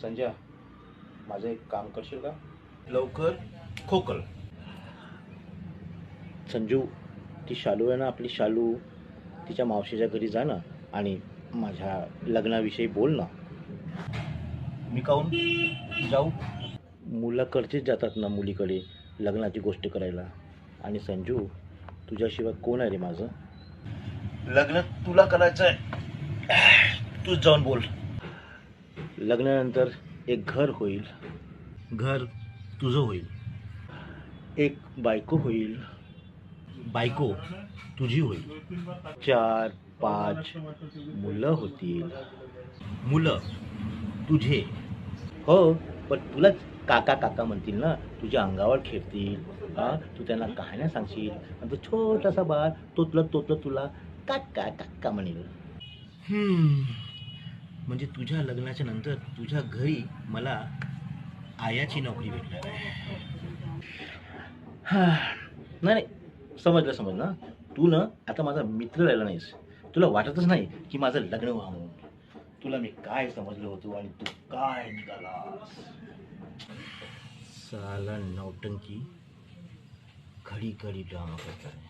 संजय, माझं एक काम करशील का? लवकर खोकल. संजू, ती शालू आहे ना, आपली शालू, तिच्या मावशीच्या घरी जा ना आणि माझ्या लग्नाविषयी बोल ना. मी काहून जाऊ? मुलाकडचेच जातात ना मुलीकडे लग्नाची गोष्ट करायला. आणि संजू, तुझ्याशिवाय कोण आहे रे माझं? लग्न तुला करायचं आहे, तूच जाऊन बोल. लग्नानंतर एक घर होईल, घर तुझं होईल. एक बायको होईल, बायको तुझी होईल. 4-5 मुलं होतील, मुलं तुझे. हो, पण तुलाच काका काका म्हणतील ना, तुझ्या अंगावर खेळतील. तू त्यांना कहाण्या सांगशील आणि तो छोटासा बाळ तोतलं तुला काका काका म्हणेल. म्हणजे तुझ्या लग्नाच्या नंतर तुझ्या घरी मला आयाची नोकरी भेटणार आहे. नाही, समजलं ना. तू ना आता माझा मित्र राहिला नाहीस. तुला वाटतच नाही की माझं लग्न व्हावं म्हणून. तुला मी काय समजलो होतो आणि तू काय निघालास. साला नौटंकी, घडी घडी ड्रामा करता है.